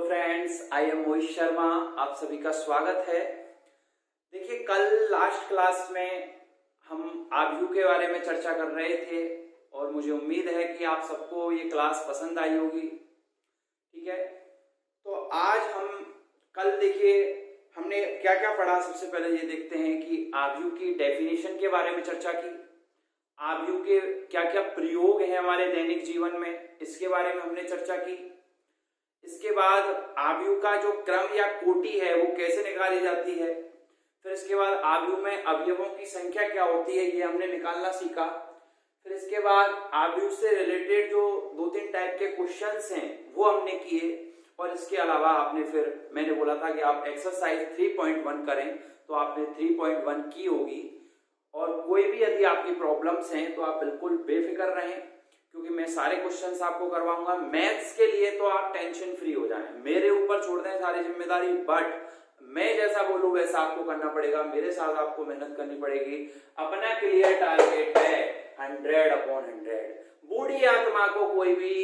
Friends, I am Mohit Sharma. आप सभी का स्वागत है। देखिए, कल लास्ट क्लास में हम आव्यूह के बारे में चर्चा कर रहे थे और मुझे उम्मीद है कि आप सबको ये क्लास पसंद आई होगी। ठीक है, तो आज हम कल देखिए हमने क्या क्या पढ़ा। सबसे पहले ये देखते हैं कि आव्यूह की डेफिनेशन के बारे में चर्चा की। आव्यूह के क्या क्या प्रयोग हैं हमारे दैनिक जीवन में, इसके बारे में हमने चर्चा की। इसके बाद आव्यूह का जो क्रम या कोटि है वो कैसे निकाली जाती है। फिर इसके बाद आव्यूह में अवयवों की संख्या क्या होती है, ये हमने निकालना सीखा। फिर इसके बाद आव्यूह से रिलेटेड जो 2-3 टाइप के क्वेश्चंस हैं वो हमने किए। और इसके अलावा मैंने बोला था कि आप एक्सरसाइज 3.1 करें, तो आपने 3.1 की होगी। और कोई भी यदि आपकी प्रॉब्लम्स हैं तो आप बिल्कुल बेफिक्र रहें, क्योंकि मैं सारे क्वेश्चंस आपको करवाऊंगा। मैथ्स के लिए तो आप टेंशन फ्री हो जाएं, मेरे ऊपर छोड़ दें सारी जिम्मेदारी, बट मैं जैसा बोलूं वैसा आपको करना पड़ेगा। मेरे साथ आपको मेहनत करनी पड़ेगी। अपना क्लियर टारगेट है 100/100। बूढ़ी आत्मा को कोई भी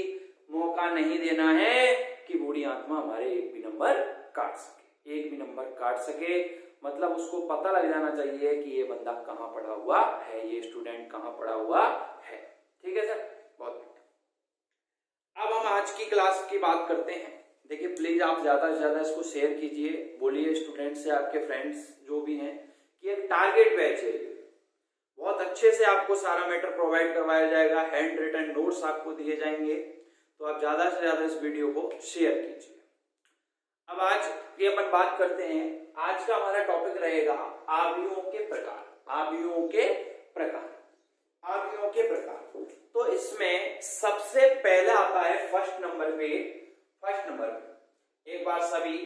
मौका नहीं देना है कि बूढ़ी आत्मा हमारे एक भी नंबर काट सके। एक भी नंबर काट सके मतलब उसको पता लग जाना चाहिए कि ये बंदा कहाँ पढ़ा हुआ है, ये स्टूडेंट कहाँ पढ़ा हुआ है। ठीक है सर, बहुत बढ़िया। अब हम आज की क्लास की बात करते हैं। देखिए, प्लीज आप ज्यादा से ज्यादा इसको शेयर कीजिए। बोलिए स्टूडेंट से, आपके फ्रेंड्स जो भी हैं, कि एक टारगेट बैच है। बहुत अच्छे से आपको सारा मैटर प्रोवाइड करवाया जाएगा, हैंड रिटन नोट्स आपको दिए जाएंगे। तो आप ज्यादा से ज्यादा इस वीडियो को शेयर कीजिए। अब आज की अपन बात करते हैं। आज का हमारा टॉपिक रहेगा आव्यूहों के प्रकार। आव्यूहों के प्रकार, आव्यूहों के प्रकार। तो इसमें सबसे पहला आता है फर्स्ट नंबर पे। एक बार सभी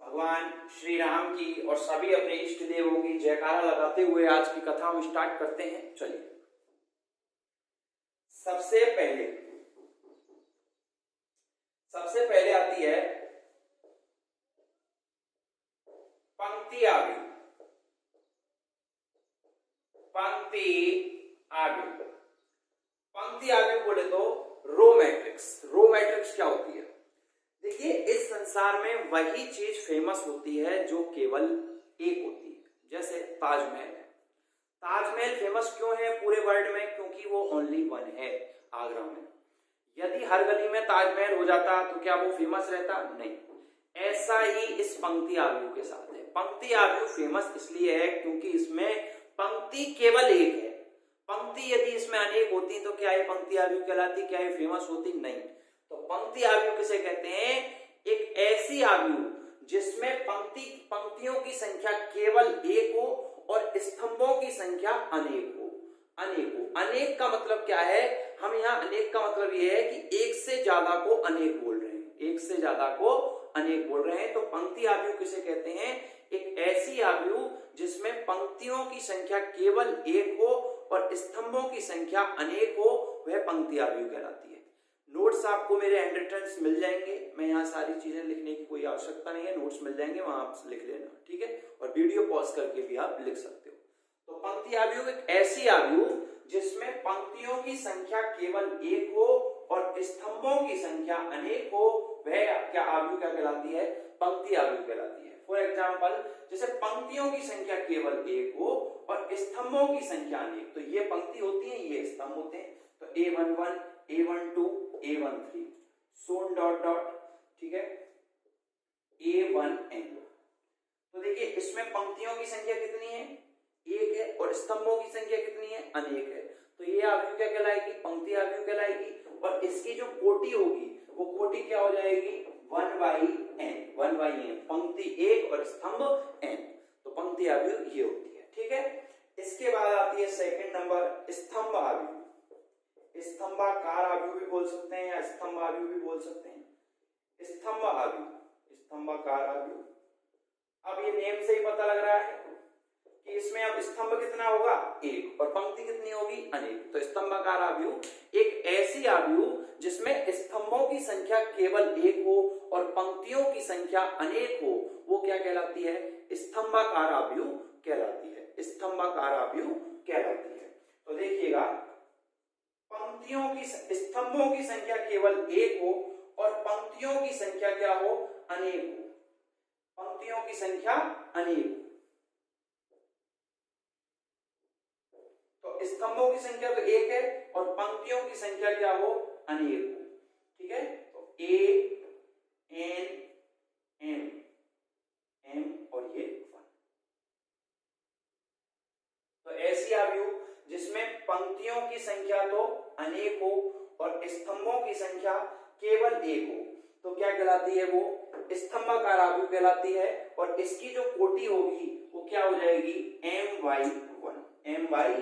भगवान श्री राम की और सभी अपने इष्ट देवों की जयकारा लगाते हुए आज की कथा हम स्टार्ट करते हैं। चलिए, सबसे पहले आती है पंक्ति आव्यूह। पंक्ति आव्यूह बोले तो रो मैट्रिक्स। रो मैट्रिक्स क्या होती है? देखिए, इस संसार में वही चीज फेमस होती है जो केवल एक होती है। जैसे ताजमहल है। ताजमहल फेमस क्यों है पूरे वर्ल्ड में? क्योंकि वो ओनली वन है आगरा में। यदि हर गली में ताजमहल हो जाता तो क्या वो फेमस रहता? नहीं। ऐसा ही इस पंक्ति आव्यूह के साथ है। पंक्ति आव्यूह फेमस इसलिए है क्योंकि इसमें पंक्ति केवल एक है। पंक्ति यदि इसमें अनेक होती तो क्या ये पंक्ति आव्यूह कहलाती? क्या ये फेमस होती? नहीं। तो पंक्ति आव्यूह किसे कहते हैं? एक ऐसी आव्यूह जिसमें पंक्तियों की संख्या केवल एक हो और स्तंभों की संख्या अनेक हो। अनेक का मतलब क्या है? हम यहाँ अनेक का मतलब ये है कि एक से ज्यादा को अनेक बोल रहे हैं। एक से ज्यादा को अनेक बोल रहे हैं। तो पंक्ति आव्यूह किसे कहते हैं? एक ऐसी आव्यूह जिसमें पंक्तियों की संख्या केवल एक हो और स्तंभों की संख्या अनेक हो, वह पंक्ति आव्यूह कहलाती है। नोट्स आपको मेरे हैंड रिटन्स मिल जाएंगे। मैं यहाँ सारी चीजें लिखने की कोई आवश्यकता नहीं है, नोट्स मिल जाएंगे, वहां आप लिख लेना। ठीक है, और वीडियो पॉज करके भी आप लिख सकते हो। तो पंक्ति आव्यूह एक ऐसी आव्यूह जिसमें पंक्तियों की संख्या केवल एक हो और स्तंभों की संख्या अनेक हो, वह क्या आव्यूह क्या कहलाती है? पंक्ति आव्यूह कहलाती है। फॉर एग्जाम्पल, जैसे पंक्तियों की संख्या केवल एक हो और स्तंभों की संख्या अनेक, तो ये पंक्ति होती है, ये स्तंभ होते हैं। तो A11, A12, A13 सोन डॉट डॉट, ठीक है, A1N। तो देखिए, इसमें पंक्तियों की संख्या कितनी है? एक है, और स्तंभों की संख्या कितनी है? अनेक है। तो ये आव्यूह क्या कहलाएगी? पंक्ति आव्यूह कहलाएगी। और इसकी जो कोटि होगी वो कोटि क्या हो जाएगी? 1/n। पंक्ति एक और स्तंभ n। तो पंक्ति आव्यूह ये होती है। ठीक है, इसके बाद आती है सेकंड नंबर स्तंभ आव्यूह। स्तंभाकार आव्यूह भी बोल सकते हैं या स्तंभ आव्यूह भी बोल सकते हैं। स्तंभ आव्यूह, स्तंभाकार आव्यूह। अब ये नेम से ही पता लग रहा है कि इसमें अब स्तंभ कितना होगा? एक, और पंक्ति कितनी होगी? अनेक। तो स्तंभाकार आव्यूह एक ऐसी आव्यूह जिसमें स्तंभों की संख्या केवल एक हो और पंक्तियों की संख्या अनेक हो, वो क्या कहलाती है? स्तंभाकार आव्यूह कहलाती है। स्तंभाकार आव्यूह कहलाती है। तो देखिएगा, स्तंभों की संख्या केवल एक हो और पंक्तियों की संख्या क्या हो, अनेक हो। पंक्तियों की संख्या अनेक हो। तो स्तंभों की संख्या तो एक है और पंक्तियों की संख्या क्या हो, अनेक हो। ठीक है, तो ए एन एम एम और ये 1। तो ऐसी आव्यूह जिसमें पंक्तियों की संख्या तो अनेक हो और स्तंभों की संख्या केवल एक हो, तो क्या कहलाती है, वो स्तंभाकार आव्यूह कहलाती है। और इसकी जो कोटि होगी वो क्या हो जाएगी, m/1, m/1,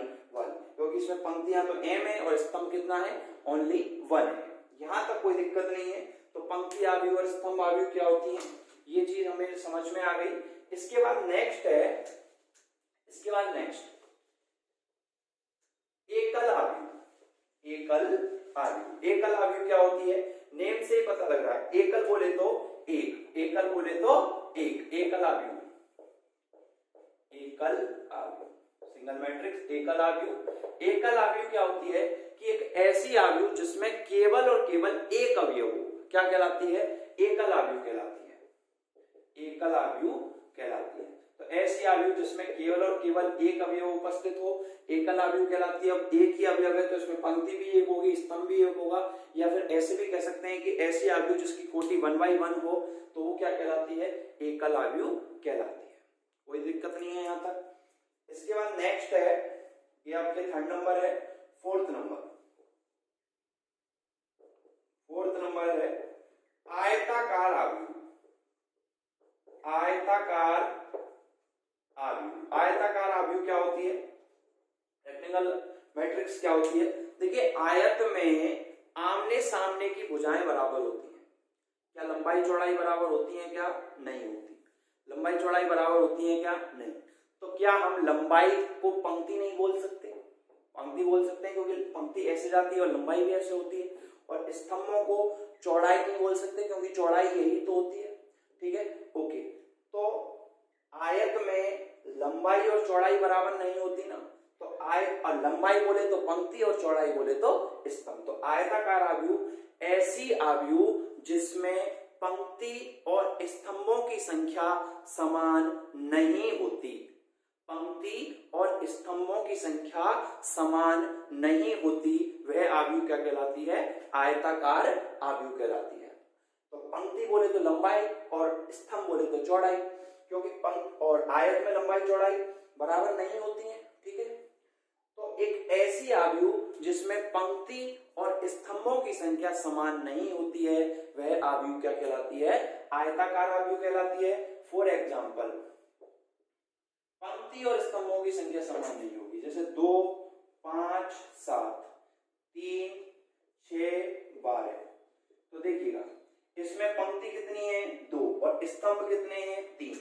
क्योंकि इसमें पंक्तियां तो m है और स्तंभ कितना है, ओनली 1 है। यहां तक कोई दिक्कत नहीं है। तो पंक्ति आव्यूह और स्तंभ आव्यूह क्या होती है, ये चीज हमें समझ में आ गई। इसके बाद नेक्स्ट है, एकल आव्यूह। एकल आव्यूह क्या होती है, नेम से ही पता लग रहा है, एकल बोले तो एक, एकल बोले तो एक, एकल आव्यूह, सिंगल मैट्रिक्स एकल आव्यूह। एकल आव्यूह क्या होती है कि एक ऐसी आव्यूह जिसमें केवल और केवल एक अवयव हो, क्या कहलाती है, एकल आव्यूह कहलाती है, एकल आव्यूह कहलाती है। तो ऐसी आव्यूह जिसमें केवल और केवल एक अवयव उपस्थित हो, एकल आव्यूह कहलाती है। अब एक ही अवयव है तो इसमें पंक्ति भी एक होगी, स्तंभ भी एक होगा, या फिर ऐसे भी कह सकते हैं कि ऐसी आव्यूह जिसकी कोटि 1/1 हो, तो वो क्या कहलाती है, एकल आव्यूह कहलाती है। कोई दिक्कत नहीं है यहां तक। इसके बाद नेक्स्ट है, ये आपके 3rd नंबर है, 4th नंबर है आयताकार आव्यूह। आयताकार आव्यूह क्या होती है, रेक्टेंगल मैट्रिक्स क्या होती है। देखिए, आयत में आमने सामने की भुजाएं बराबर होती हैं। क्या लंबाई चौड़ाई बराबर होती है, क्या नहीं होती। लंबाई चौड़ाई बराबर होती है, क्या नहीं। तो क्या हम लंबाई को पंक्ति नहीं बोल सकते, पंक्ति बोल सकते हैं, क्योंकि पंक्ति ऐसे जाती है और लंबाई भी ऐसे होती है। और स्तंभों को चौड़ाई नहीं बोल सकते, क्योंकि चौड़ाई यही तो होती है। ठीक है, ओके। तो आयत में लंबाई और चौड़ाई बराबर नहीं होती ना, तो आयत और लंबाई बोले तो पंक्ति और चौड़ाई बोले तो स्तंभ। तो आयताकार आव्यूह ऐसी आव्यूह जिसमें पंक्ति और स्तंभों की संख्या समान नहीं होती, पंक्ति और स्तंभों की संख्या समान नहीं होती, वह आव्यूह क्या कहलाती है, आयताकार आव्यूह कहलाती है। तो पंक्ति बोले तो लंबाई और स्तंभ बोले तो चौड़ाई, क्योंकि पंक्ति और आयत में लंबाई चौड़ाई बराबर नहीं होती है। ठीक है, तो एक ऐसी आव्यूह जिसमें पंक्ति और स्तंभों की संख्या समान नहीं होती है, वह आव्यूह क्या कहलाती है, आयताकार आव्यूह कहलाती है। फॉर एग्जाम्पल, पंक्ति और स्तंभों की संख्या समान नहीं होगी, जैसे 2, 5, 7, 3, 6, 12। तो देखिएगा, इसमें पंक्ति कितनी है, 2, और स्तंभ कितने हैं, 3।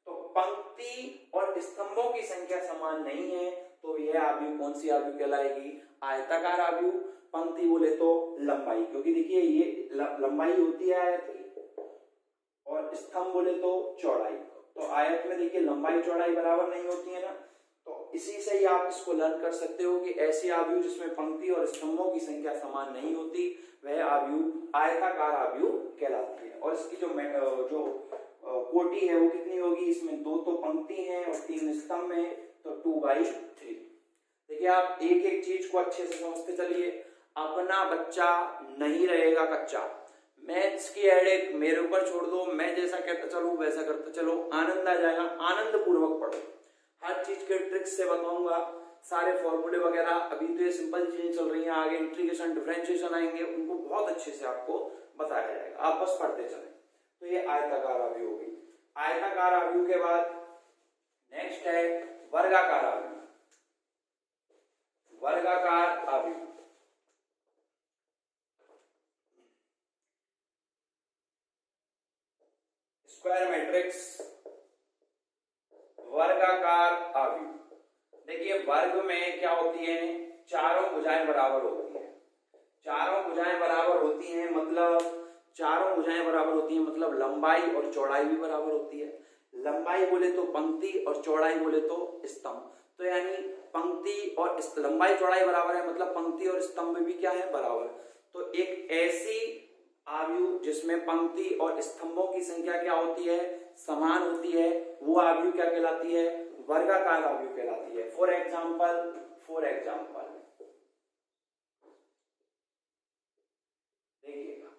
तो पंक्ति और स्तंभों की संख्या समान नहीं है, तो यह आव्यूह कौन सी आव्यूह कहलाएगी, आयताकार आव्यूह। पंक्ति बोले तो लंबाई, क्योंकि देखिए ये लंबाई होती है आयत की, और स्तंभ बोले तो चौड़ाई। तो आयत में देखिए लंबाई चौड़ाई बराबर नहीं होती है ना, तो इसी से ही आप इसको लर्न कर सकते हो कि ऐसी आव्यूह जिसमें पंक्ति और स्तंभों की संख्या समान नहीं होती, वह आव्यूह आयताकार आव्यूह कहलाती है। और इसकी जो कोटि है वो कितनी होगी, इसमें 2 तो पंक्ति है और 3 स्तंभ है, तो 2/3। देखिए, आप एक एक चीज को अच्छे से समझते चलिए, अपना बच्चा नहीं रहेगा कच्चा। मैथ्स की हेडेक मेरे ऊपर छोड़ दो, मैं जैसा कहता चलूं वैसा करते चलो, आनंद आ जाएगा। आनंद पूर्वक पढ़ो, हर चीज के ट्रिक्स से बताऊंगा, सारे फॉर्मूले वगैरह। अभी तो ये सिंपल चीजें चल रही हैं, आगे इंटीग्रेशन डिफरेंशिएशन आएंगे, उनको बहुत अच्छे से आपको बताया जाएगा, आप बस पढ़ते चले। तो ये आयताकार आव्यूह हो गई। आयताकार आव्यूह के बाद नेक्स्ट है वर्गाकार आव्यूह। वर्गाकार आव्यूह, स्क्वायर मैट्रिक्स, वर्गाकार आव्यूह। देखिए, वर्ग में क्या होती है, चारों भुजाएं बराबर होती हैं। चारों भुजाएं बराबर होती हैं मतलब लंबाई और चौड़ाई भी बराबर होती है। लंबाई बोले तो पंक्ति और चौड़ाई बोले तो स्तंभ। तो यानी पंक्ति और लंबाई चौड़ाई बराबर है, मतलब पंक्ति और स्तंभ भी क्या है, बराबर। तो एक ऐसी आव्यूह जिसमें पंक्ति और स्तंभों की संख्या क्या होती है, समान होती है, वो आव्यूह क्या कहलाती है, वर्गाकार आव्यूह कहलाती है। फॉर एग्जाम्पल देखिएगा,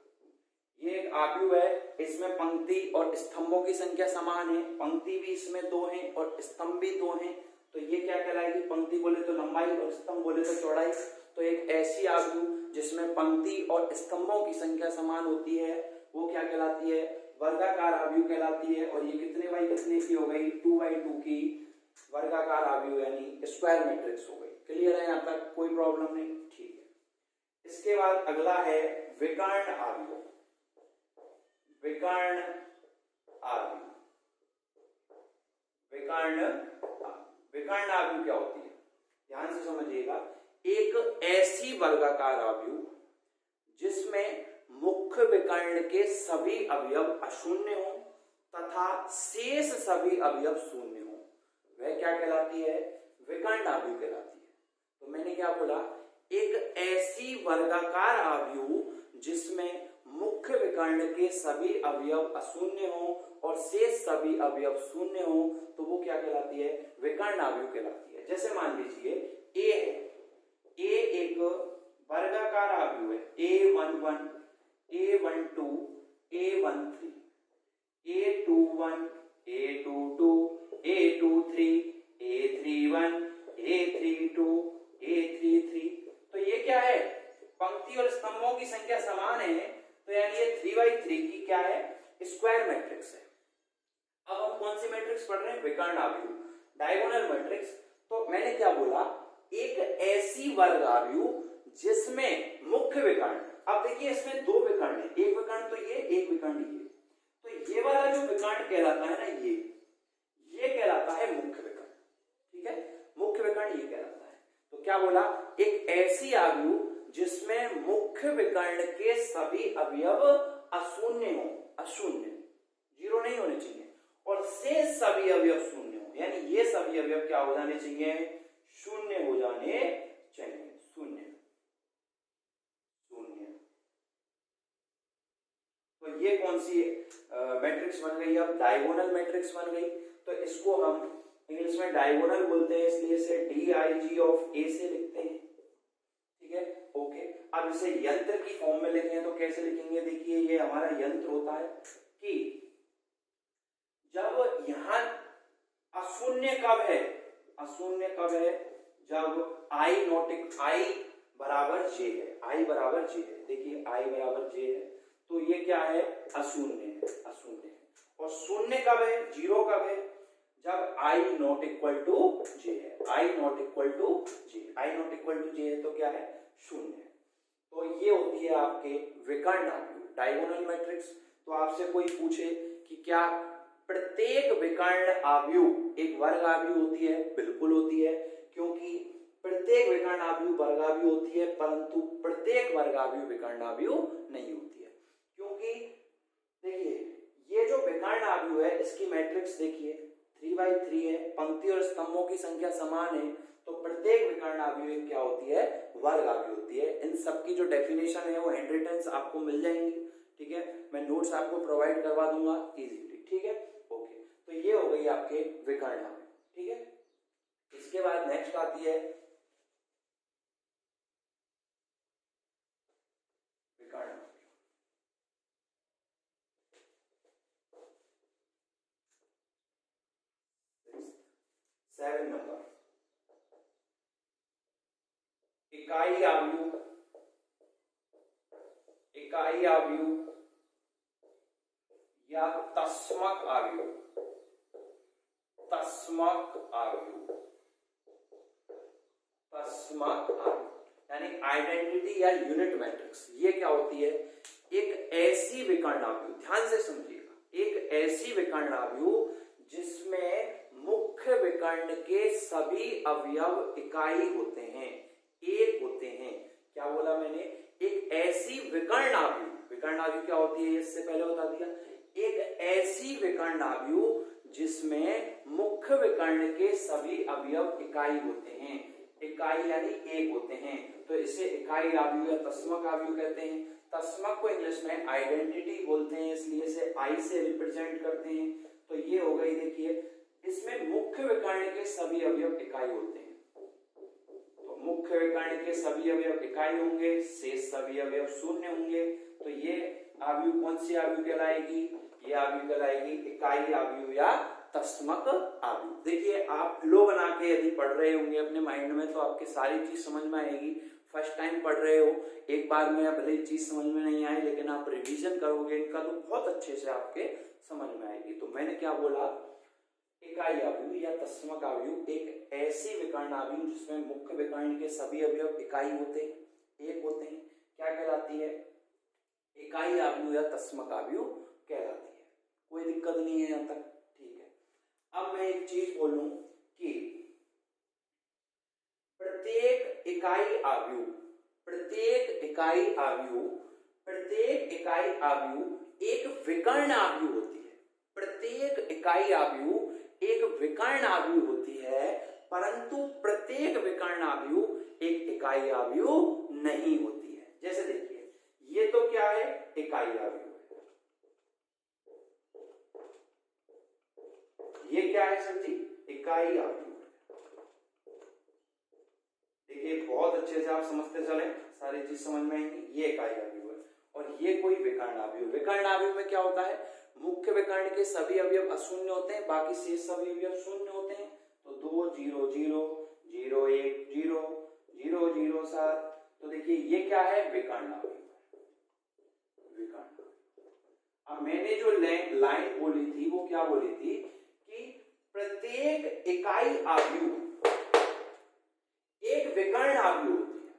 ये एक आव्यूह है, इसमें पंक्ति और स्तंभों की संख्या समान है, पंक्ति भी इसमें 2 है और स्तंभ भी 2 है, तो ये क्या कहलाएगी, पंक्ति बोले तो लंबाई और स्तंभ बोले तो चौड़ाई। तो एक ऐसी आव्यूह जिसमें पंक्ति और स्तंभों की संख्या समान होती है वो क्या कहलाती है, वर्गाकार आव्यूह कहलाती है। और ये कितने बाई कितने की हो गई, 2/2 की वर्गाकार आव्यूह यानी स्क्वायर मैट्रिक्स हो गई। क्लियर है, यहाँ तक कोई प्रॉब्लम नहीं, ठीक है। इसके बाद अगला है विकर्ण आव्यूह। विकर्ण आव्यूह क्या होती है, ध्यान से समझिएगा। एक ऐसी वर्गाकार आव्यूह जिसमें मुख्य विकर्ण के सभी अवयव अशून्य हो तथा शेष सभी अवयव शून्य हो, वह क्या कहलाती है, विकर्ण आव्यूह कहलाती है। तो मैंने क्या बोला, एक ऐसी वर्गाकार आव्यूह जिसमें मुख्य विकर्ण के सभी अवयव अशून्य हो और शेष सभी अवयव शून्य हो, तो वो क्या कहलाती है, विकर्ण आव्यूह कहलाती है। जैसे मान लीजिए ए है, ए एक वर्गाकार आव्यूह है, A11, A12, A13, A21, A22, A23, A31, A32, A33। तो ये क्या है, पंक्ति और स्तंभों की संख्या समान है, तो यानी ये 3/3 की क्या है, स्क्वायर मैट्रिक्स है। अब हम कौन सी मैट्रिक्स पढ़ रहे हैं, विकर्ण आव्यूह, डायगोनल मैट्रिक्स। तो मैंने क्या बोला, एक ऐसी वर्ग आव्यूह जिसमें मुख्य विकर्ण, अब देखिए इसमें 2 विकर्ण है, एक विकर्ण तो ये, एक विकर्ण ये, तो ये वाला जो विकर्ण कहलाता है ना, ये कहलाता है मुख्य विकर्ण, ठीक है, मुख्य विकर्ण ये कहलाता है। तो क्या बोला, एक ऐसी आव्यूह जिसमें मुख्य विकर्ण के सभी अवयव अशून्य हो, अशून्य, 0 नहीं होने चाहिए, और शेष सभी अवयव शून्य हो, यानी ये सभी अवयव क्या हो जाने चाहिए, शून्य हो जाने चाहिए, शून्य। तो ये कौन सी मैट्रिक्स बन गई, अब डायगोनल मैट्रिक्स बन गई। तो इसको हम इंग्लिश में डायगोनल बोलते हैं, इसलिए इसे DIG ऑफ A से लिखते हैं, ठीक है, ओके। अब इसे यंत्र की फॉर्म में लिखें तो कैसे लिखेंगे, देखिए ये हमारा यंत्र होता है कि जब यहां अशून्य कब है, अशून्य कब है, जब I बराबर J है, I बराबर J है, देखिए I बराबर J है, तो ये क्या है, अशून्य है, अशून्य है। और शून्य कब है, 0 कब है, जब I not equal to J है, I not equal to J है, तो क्या है, शून्य है। तो ये होती है आपके विकर्ण आव्यूह, डायगोनल मैट्रिक्स। तो आपसे कोई पूछे कि क्या प्रत्येक विकर्ण आव्यूह एक वर्ग आव्यूह होती है, बिल्कुल होती है, क्योंकि प्रत्येक विकर्ण आव्यूह वर्ग आव्यूह होती है, परंतु प्रत्येक वर्ग आव्यूह विकर्ण आव्यूह नहीं होती है। क्योंकि देखिए ये जो विकर्ण आव्यूह है इसकी मैट्रिक्स देखिए 3/3 है, पंक्ति और स्तंभों की संख्या समान है, तो प्रत्येक विकर्ण आव्यूह क्या होती है, वर्ग आव्यूह होती है। इन सब की जो डेफिनेशन है वो हैंडरिटन्स आपको मिल जाएंगी, ठीक है, मैं नोट्स आपको प्रोवाइड करवा दूंगा इजीली, ठीक है, ओके। तो ये हो गई आपके विकर्ण आव्यूह, ठीक है। इसके बाद नेक्स्ट आती है विकर्ण 7 नंबर, इकाई आव्यूह, इकाई आव्यूह या तस्मक आव्यूह, तस्मक आव्यूह, तस्मक आव्यूह यानी आइडेंटिटी या यूनिट मैट्रिक्स। ये क्या होती है, एक ऐसी विकर्ण आव्यूह, ध्यान से समझिएगा, एक ऐसी विकर्ण आव्यूह जिसमें मुख्य विकर्ण के सभी अवयव इकाई होते हैं, एक होते हैं। क्या बोला मैंने, एक ऐसी विकर्ण आव्यूह, विकर्ण आव्यूह क्या होती है इससे पहले बता दिया, एक ऐसी विकर्ण आव्यूह जिसमें मुख्य विकर्ण के सभी अवयव इकाई होते हैं, इकाई यानी एक होते हैं, तो इसे इकाई आव्यूह या तस्मक आव्यूह कहते हैं। तस्मक को इंग्लिश में आइडेंटिटी बोलते हैं, इसलिए इसे आई से रिप्रेजेंट करते हैं। तो ये हो गई, देखिए इसमें मुख्य विकर्ण के सभी अवयव इकाई होते हैं। तो मुख्य विकर्ण के सभी अवयव इकाई होंगे, शेष सभी अवयव शून्य होंगे। तो ये आव्यूह कौन सी आव्यूह कहलाएगी? ये आव्यूह कहलाएगी इकाई आव्यूह या तस्मक आव्यूह। देखिए आप फ्लो बना के यदि पढ़ रहे होंगे अपने माइंड में तो आपके सारी चीज समझ में आएगी। फर्स्ट टाइम पढ़ रहे हो, एक बार में भले चीज समझ में नहीं आए, लेकिन आप रिवीजन करोगे इनका तो बहुत अच्छे से आपके समझ में आएगी। तो मैंने क्या बोला, इकाई आव्यूह या तस्मक आव्यूह एक ऐसी विकर्ण आव्यूह जिसमें मुख्य विकर्ण के सभी अवयव इकाई होते हैं, एक होते हैं, क्या कहलाती है? इकाई आव्यूह या तस्मक आव्यूह कहलाती है। कोई दिक्कत नहीं है यहाँ तक, ठीक है। अब मैं एक चीज बोलूं कि प्रत्येक इकाई आव्यूह एक विकर्ण आव्यूह होती है। प्रत्येक इकाई आव्यूह एक विकर्ण आव्यूह होती है, परंतु प्रत्येक विकर्ण आव्यूह एक इकाई आव्यूह नहीं होती है। जैसे देखिए ये तो क्या है? इकाई आव्यूह है। ये क्या है सर जी? इकाई आव्यूह। देखिए बहुत अच्छे से आप समझते चले, सारी चीज समझ में आएंगी। ये इकाई आव्यूह है और ये कोई विकर्ण आव्यूह। विकर्ण आव्यूह में क्या होता है? मुख्य विकर्ण के सभी अवयव अशून्य होते हैं, बाकी शेष सभी अवयव शून्य होते हैं। तो 2 0 0 0 1 0 0 0 7। तो देखिए ये क्या है? विकर्ण आव्यूह। अब मैंने जो लाइन बोली थी वो क्या बोली थी कि प्रत्येक इकाई आव्यूह एक विकर्ण आव्यूह होती है,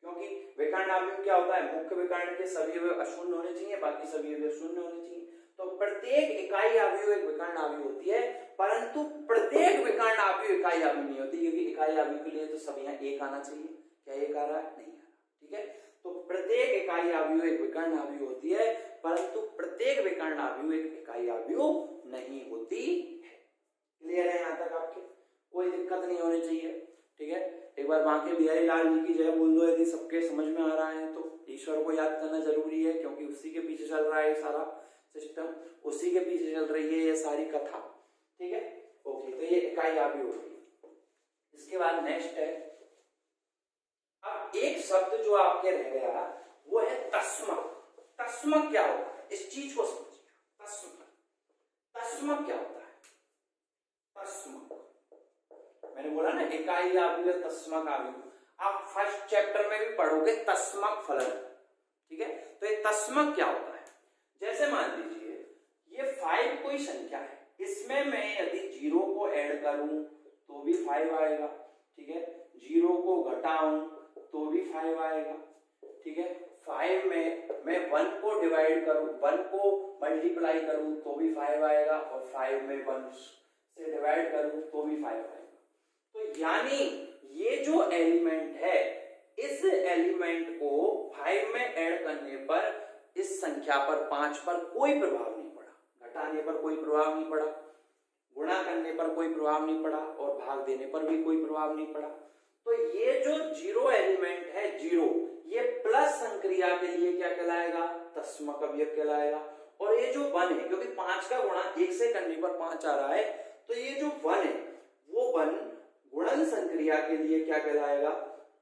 क्योंकि विकर्ण आव्यूह क्या होता है? मुख्य विकर्ण के सभी अवयव अशून्य होने चाहिए, बाकी सभी अवयव शून्य होने चाहिए। तो प्रत्येक इकाई आव्यूह एक विकर्ण आव्यूह होती है, परंतु प्रत्येक विकर्ण आव्यूह इकाई आव्यूह नहीं होती, क्योंकि इकाई आव्यूह के लिए तो सब यहाँ एक आना चाहिए। क्या एक आ रहा है? नहीं आ रहा, ठीक है। तो प्रत्येक इकाई आव्यूह एक विकर्ण आव्यूह होती है, परंतु प्रत्येक विकर्ण आव्यूह एक इकाई आव्यूह नहीं होती है। क्लियर है यहाँ तक आपके? कोई दिक्कत नहीं होनी चाहिए, ठीक है। एक बार बांके बिहारी लाल जी की जय बोल दो यदि सबके समझ में आ रहा है तो। ईश्वर को याद करना जरूरी है, क्योंकि उसी के पीछे चल रहा है सारा सिस्टम, उसी के पीछे चल रही है ये सारी कथा, ठीक है। ओके, तो ये इकाई आव्यूह होगी। इसके बाद नेक्स्ट है, अब एक शब्द जो आपके रह गया वो है तस्मक। तस्मक क्या होता है? इस चीज को समझिए। तस्मक क्या होता है? तस्मक मैंने बोला ना इकाई आव्यूह तस्मक आव्यूह। आप फर्स्ट चैप्टर में भी पढ़ोगे तस्मक फलन, ठीक है। तो ये तस्मक क्या होता है? जैसे मान लीजिए ये 5 कोई संख्या है, इसमें मैं यदि 0 को ऐड करूं तो भी 5 आएगा, ठीक है। 0 को घटाऊं तो भी 5 आएगा, ठीक है। 5 में मैं 1 को डिवाइड करूं, 1 को मल्टीप्लाई करूं तो भी 5 आएगा, और 5 में 1 से डिवाइड करूं तो भी 5 आएगा। तो यानी ये जो एलिमेंट है, इस एलिमेंट को 5 में ऐड करने पर इस संख्या पर 5 पर कोई प्रभाव नहीं पड़ा, घटाने पर कोई प्रभाव नहीं पड़ा, गुणा करने पर कोई प्रभाव नहीं पड़ा, और भाग देने पर भी कोई प्रभाव नहीं पड़ा। तो ये जो 0 एलिमेंट है 0, ये प्लस संक्रिया के लिए क्या कहलाएगा? तस्मक अवयव कहलाएगा। और ये जो 1 है, क्योंकि 5 का गुणा 1 से करने पर 5 आ रहा है, तो ये जो 1 है वो 1 गुणन संक्रिया के लिए क्या कहलाएगा?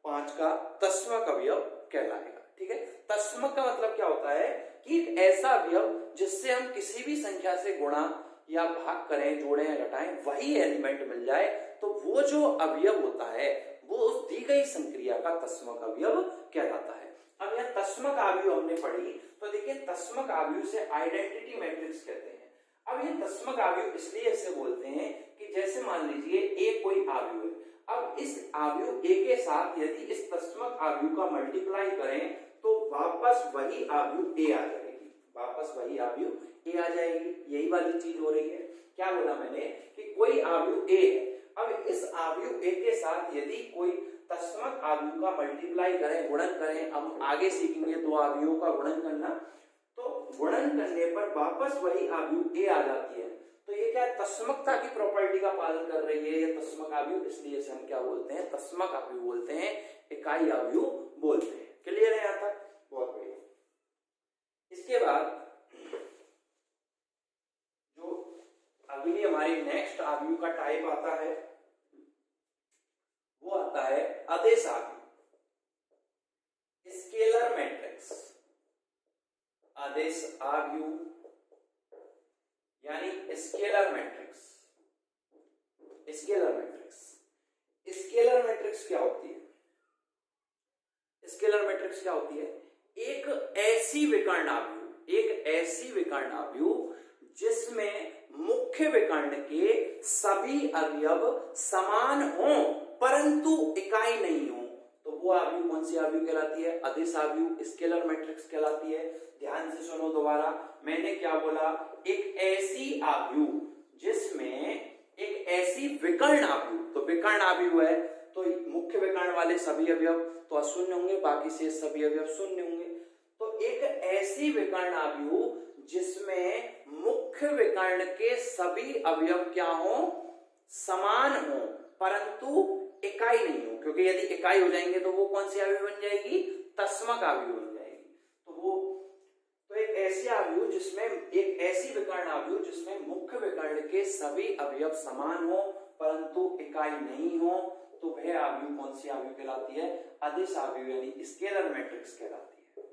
5 का तस्मक अवयव कहलाएगा, ठीक है। तस्मक का मतलब क्या होता है कि एक ऐसा अवयव जिससे हम किसी भी संख्या से गुणा या भाग करें, जोड़ें या घटाएं, वही एलिमेंट मिल जाए, तो वो जो अवयव होता है वो उस दी गई संक्रिया का तस्मक अवयव कहलाता है। अब यह तस्मक आव्यूह हमने पढ़ी, तो देखिए तस्मक आव्यूह से आइडेंटिटी मैट्रिक्स कहते हैं। अब ये तस्मक आव्यूह इसलिए इसे बोलते हैं कि जैसे मान लीजिए ए कोई आव्यूह है, अब इस आव्यूह ए के साथ यदि इस तस्मक आव्यूह का मल्टीप्लाई करें तो वापस वही आव्यूह ए आ जाएगी, वापस वही आव्यूह ए आ जाएगी। यही वाली चीज हो रही है। क्या बोला मैंने कि कोई आव्यूह ए है, अब इस आव्यूह ए के साथ यदि कोई तस्मक आव्यूह का मल्टीप्लाई करें, गुणन करें, हम आगे सीखेंगे 2 आव्यूहों का गुणन करना, तो गुणन करने पर वापस वही आव्यूह ए आ जाती है। तो ये क्या तस्मकता की प्रॉपर्टी का पालन कर रही है, ये तस्मक आव्यूह, इसलिए इसे हम क्या बोलते हैं? तस्मक आव्यूह बोलते हैं, इकाई आव्यूह बोलते हैं। क्लियर है यहाँ तक? बहुत बढ़िया। इसके बाद जो अगली हमारी नेक्स्ट आव्यूह का टाइप आता है वो आता है अदिश आव्यूह, स्केलर मैट्रिक्स। अदिश आव्यूह यानी scalar matrix. Scalar matrix, scalar matrix क्या होती है? स्केलर मैट्रिक्स क्या होती है? एक ऐसी विकर्ण आव्यूह, एक ऐसी विकर्ण आव्यूह जिसमें मुख्य विकर्ण के सभी अवयव समान हों परंतु इकाई नहीं हो, तो वो आव्यूह कौन सी आव्यूह कहलाती है? अदिश आव्यूह, स्केलर मैट्रिक्स कहलाती है। ध्यान से सुनो दोबारा, मैंने क्या बोला? एक ऐसी आव्यूह जिसमें एक ऐसी विकर्ण आव्यूह, तो विकर्ण आव्यूह है तो मुख्य विकर्ण वाले सभी अवयव तो अशून्य होंगे, बाकी से सभी अवयव शून्य होंगे। तो एक ऐसी विकर्ण आव्यूह जिसमें मुख्य विकर्ण के सभी अवयव क्या हो? समान हो परंतु इकाई नहीं हो, क्योंकि यदि इकाई हो जाएंगे तो वो कौन सी आव्यूह बन जाएगी? तस्मक आव्यूह बन जाएगी। तो एक ऐसी आव्यूह जिसमें, एक ऐसी विकर्ण आव्यूह जिसमें मुख्य विकर्ण के सभी अवयव समान हो परंतु इकाई नहीं हो, तो वह आव्यूह कौन सी आव्यूह कहलाती है? अदिश आव्यूह यानी स्केलर मैट्रिक्स कहलाती है।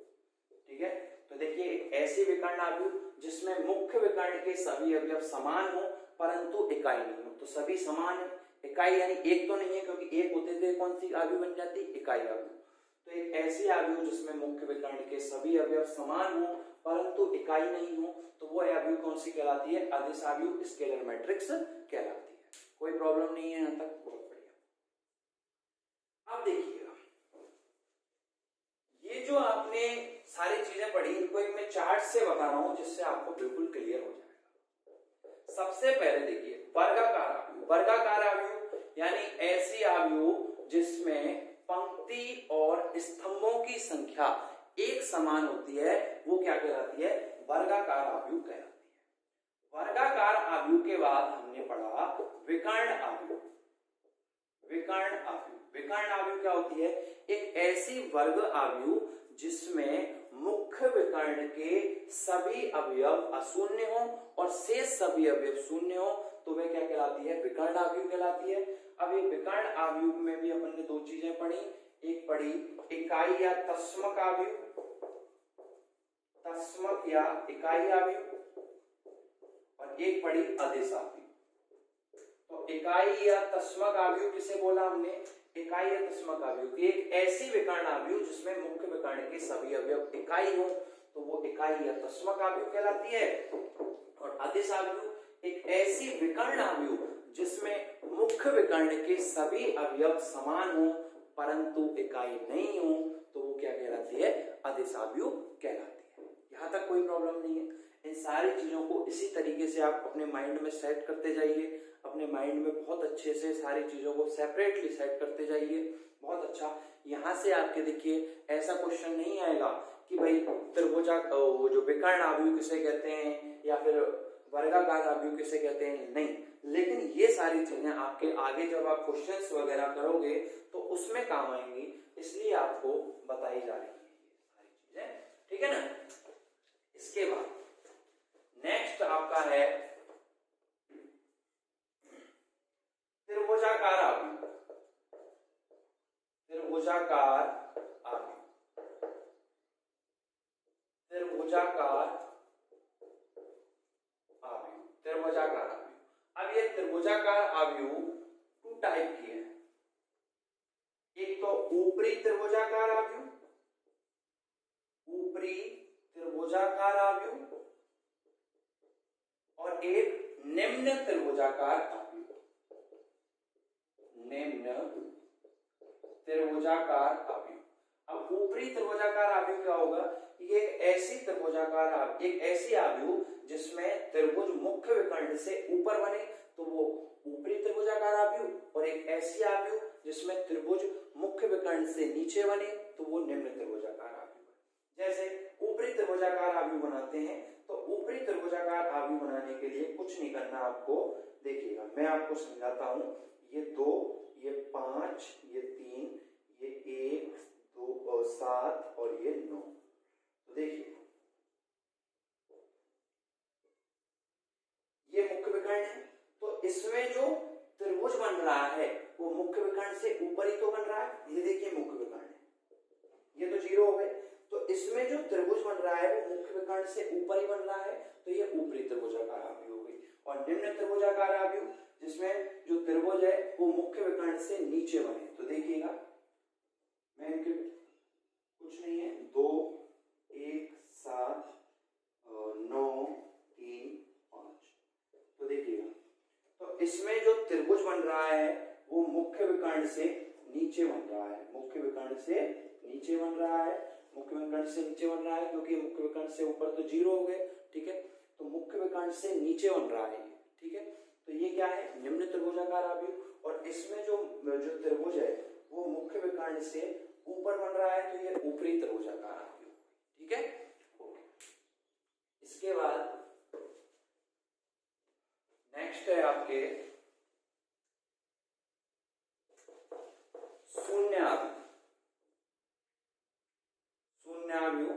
ठीक है, तो देखिए एक ऐसी विकर्ण आव्यूह जिसमें मुख्य विकर्ण के सभी अवयव समान हो परंतु इकाई नहीं हो, तो सभी समान है, इकाई यानी एक तो नहीं है, क्योंकि एक होते थे कौन सी आव्यूह बन जाती? इकाई आव्यूह। तो एक ऐसी आव्यूह जिसमें मुख्य विकर्ण के सभी अवयव समान हो परंतु इकाई नहीं हो, तो वो आव्यूह कौन सी कहलाती है? अदिश आव्यूह, स्केलर मैट्रिक्स कहलाती है। कोई प्रॉब्लम नहीं है यहां तक? बहुत बढ़िया। अब देखिएगा, ये जो आपने सारी चीजें पढ़ी इनको एक मैं चार्ट से बता रहा हूं जिससे आपको बिल्कुल क्लियर हो जाएगा। सबसे पहले देखिए वर्गाकार आव्यूह। वर्गाकार आव्यूह यानी ऐसी आव्यूह जिसमें पंक्ति और स्तंभों की संख्या एक समान होती है, वो क्या कहलाती है? वर्गाकार आव्यूह कहलाती है। वर्गाकार आव्यूह के बाद हमने पढ़ा विकर्ण आव्यूह। विकर्ण आव्यूह, विकर्ण आव्यूह क्या होती है? एक ऐसी वर्ग आव्यूह जिसमें मुख्य विकर्ण के सभी अवयव अशून्य हो और शेष सभी अवयव शून्य हो, तो वे क्या कहलाती है? विकर्ण आव्यूह कहलाती है। अब ये विकर्ण आव्यूह में भी अपन ने दो चीजें पढ़ी, एक पढ़ी इकाई या तस्मक आव्यूह, तस्मक या इकाई आव्यूह, और एक पढ़ी अदिश आव्यूह। तो इकाई या तस्मक आव्यूह किसे बोला हमने? इकाई या तस्मक आव्यूह एक ऐसी विकर्ण आव्यूह जिसमें मुख्य विकर्ण के सभी अवयव इकाई हो, तो वो इकाई या तस्मक आव्यूह कहलाती है। और अदिश आव्यूह एक ऐसी विकर्ण आव्यूह जिसमें मुख्य विकर्ण के सभी अवयव समान हो परंतु इकाई नहीं हो, तो वो क्या कहलाती है? अदिश आव्यूह कहलाती है। यहां तक कोई प्रॉब्लम नहीं है। इन सारी चीजों को इसी तरीके से आप अपने माइंड में सेट करते जाइए, अपने माइंड में बहुत अच्छे से सारी चीजों को सेपरेटली सेट करते जाइए। बहुत अच्छा। यहां से आपके देखिए ऐसा क्वेश्चन नहीं आएगा कि भाई त्रिभुजा वो जो विकर्ण आव्यूह किसे कहते हैं या फिर वर्गाकार आव्यूह किसे कहते हैं, नहीं। लेकिन ये सारी चीजें आपके आगे जब आप क्वेश्चंस वगैरह करोगे तो उसमें काम आएंगी, इसलिए आपको बताई जा रही है सारी चीजें। ठीक है ना? इसके बाद नेक्स्ट आपका है त्रिभुजाकार आव्यूह। त्रिभुजाकार आव्यूह, त्रिभुजाकार आव्यूह, त्रिभुजाकार आव्यूह। अब ये त्रिभुजाकार आव्यूह टू टाइप की है। एक तो ऊपरी त्रिभुजाकार आव्यूह, ऊपरी त्रिभुजाकार आव्यूह, और एक निम्न त्रिभुजाकार आव्यूह। निम्न त्रिभुजाकार आव्यूह। अब ऊपरी त्रिभुजाकार आव्यूह क्या होगा? ये ऐसी त्रिभुजाकार आव्यूह, एक ऐसी आव्यूह जिसमें त्रिभुज मुख्य विकर्ण से ऊपर बने, तो वो ऊपरी त्रिभुजाकार आव्यूह, और एक ऐसी आव्यूह जिसमें त्रिभुज मुख्य विकर्ण से नीचे बने, तो वो निम्न त्रिभुजाकार आव्यूह। जैसे ऊपरी त्रिभुजाकार आव्यूह बनाते हैं, तो ऊपरी त्रिभुजाकार आव्यूह बनाने के लिए कुछ नहीं करना आपको। देखिएगा मैं आपको समझाता हूं। ये 2, ये 5, ये 3, ये 1, 2 और 7 और ये 9। तो देखिए इसमें जो त्रिभुज बन रहा है वो मुख्य विकर्ण से ऊपर ही तो बन रहा है। ये देखिए मुख्य विकर्ण है, ये तो जीरो हो गए। तो इसमें जो त्रिभुज बन रहा है वो मुख्य विकर्ण से ऊपर ही बन रहा है, तो ये ऊपरी त्रिभुजाकार आव्यूह हो गई। और निम्न त्रिभुजाकार आव्यूह जिसमें जो त्रिभुज है वो मुख्य विकर्ण से नीचे बने, तो देखिएगा मैं कुछ नहीं है, 2 1 7 9 3 5, तो देखिएगा तो इसमें जो त्रिभुज बन रहा है वो मुख्य विकर्ण से नीचे बन रहा है, मुख्य विकर्ण से नीचे बन रहा है, मुख्य विकर्ण से नीचे बन रहा है क्योंकि मुख्य विकर्ण से ऊपर तो जीरो हो गए, ठीक है। तो मुख्य विकर्ण से नीचे बन रहा है, ठीक है। तो ये क्या है, निम्न त्रिभुजाकार आव्यूह। और इसमें जो त्रिभुज है वो मुख्य विकर्ण से ऊपर बन रहा है, तो ये ऊपरी त्रिभुजाकार आव्यूह, ठीक है। इसके बाद नेक्स्ट है आपके शून्य आव्यूह। शून्य आव्यूह,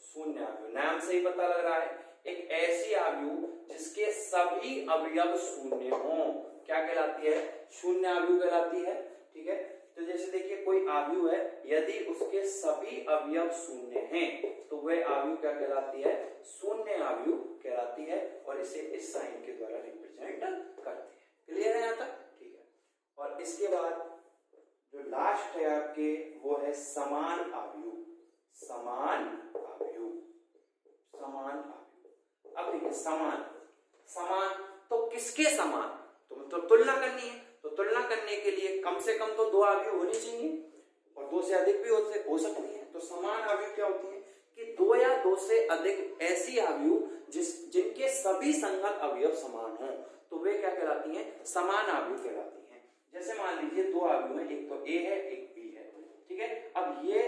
शून्य आव्यूह नाम से ही पता लग रहा है, एक ऐसी आव्यूह जिसके सभी अवयव शून्य हों, क्या कहलाती है, शून्य आव्यूह कहलाती है, ठीक है। तो जैसे देखिए कोई आव्यूह है, यदि उसके सभी अवयव शून्य हैं तो वह आव्यूह क्या कहलाती है, शून्य आव्यूह कहलाती है। और इसे इस साइन के द्वारा रिप्रेजेंट करते हैं। क्लियर है यहाँ तक, ठीक है। और इसके बाद जो लास्ट है आपके वो है समान आव्यूह। समान आव्यूह, समान आव्यूह। अब देखिए समान, समान तो किसके समान, तो मतलब तुलना करनी है, तो तुलना करने के लिए कम से कम तो 2 आव्यूह होनी चाहिए और 2 से अधिक भी हो सकती है। तो समान आव्यूह क्या होती है कि 2 या 2 से अधिक ऐसी आव्यूह जिनके सभी संगत अवयव समान हों, तो वे क्या कहलाती हैं, समान आव्यूह कहलाती हैं। जैसे मान लीजिए 2 आव्यूह हैं, एक तो A है एक B है, ठीक है। अब ये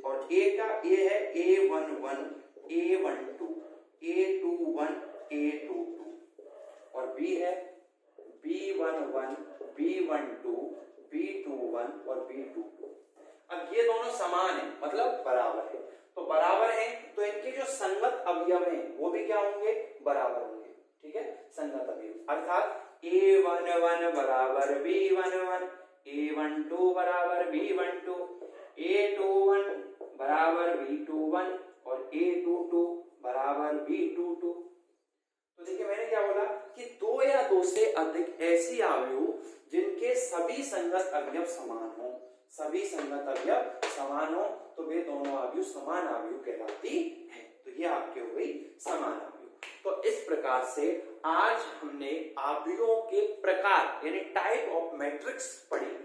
और A का A है A11 A12 A21 A22 और B है B11 B12 B21 और B22। अब ये दोनों समान है, मतलब बराबर है। तो बराबर है तो इनके जो संगत अवयव हैं वो भी क्या होंगे, बराबर होंगे, ठीक है। संगत अवयव अर्थात A11 बराबर B11, A12 बराबर B12, A21 बराबर B21 और A22 बराबर B22। तो देखिए मैंने क्या बोला कि 2 या 2 से अधिक ऐसी आव्यूह जिनके सभी संगत अवयव समान हो, सभी संगत अवयव समान हो, तो वे दोनों आव्यूह समान आव्यूह कहलाती है। तो ये आपके हो गई समान आव्यूह। तो इस प्रकार से आज हमने आव्यूहों के प्रकार यानी टाइप ऑफ मैट्रिक्स पढ़ी।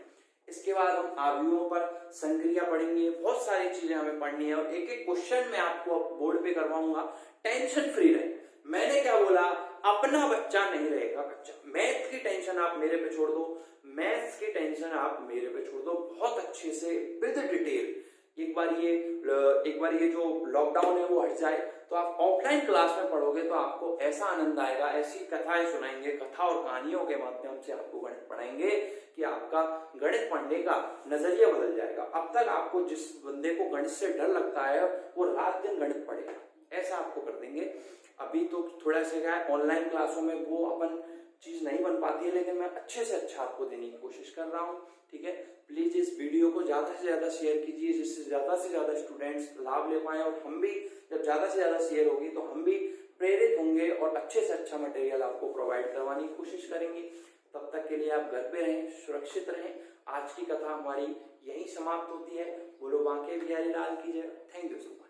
इसके बाद हम आव्यूहों पर संक्रिया पढ़ेंगे, बहुत सारी चीजें हमें पढ़नी है और एक एक क्वेश्चन मैं आपको बोर्ड पे करवाऊंगा। टेंशन फ्री रहे। मैंने क्या बोला, अपना बच्चा नहीं रहेगा बच्चा। मैथ की टेंशन आप मेरे पे छोड़ दो, मैथ्स की टेंशन आप मेरे पे छोड़ दो, बहुत अच्छे से विद डिटेल। एक बार ये जो लॉकडाउन है वो हट जाए तो आप ऑफलाइन क्लास में पढ़ोगे तो आपको ऐसा आनंद आएगा, ऐसी कथाएं सुनाएंगे, कथा और कहानियों के माध्यम से आपको गणित पढ़ाएंगे कि आपका गणित पढ़ने का नजरिया बदल जाएगा। अब तक आपको जिस बंदे को गणित से डर लगता है वो रात दिन गणित पढ़ेगा, ऐसा आपको कर देंगे। अभी तो थोड़ा सा क्या है, ऑनलाइन क्लासों में वो अपन चीज नहीं बन पाती है, लेकिन मैं अच्छे से अच्छा आपको देने की कोशिश कर रहा हूँ, ठीक है। प्लीज इस वीडियो को ज्यादा से ज्यादा शेयर कीजिए जिससे ज्यादा से ज्यादा स्टूडेंट्स लाभ ले पाए और हम भी जब ज्यादा से ज्यादा शेयर होगी तो हम भी प्रेरित होंगे और अच्छे से अच्छा मटेरियल आपको प्रोवाइड करवाने की कोशिश करेंगे। तब तक के लिए आप घर पे रहें, सुरक्षित रहें। आज की कथा हमारी यही समाप्त होती है। बोलो बांके बिहारी लाल की जय। Thank you so much.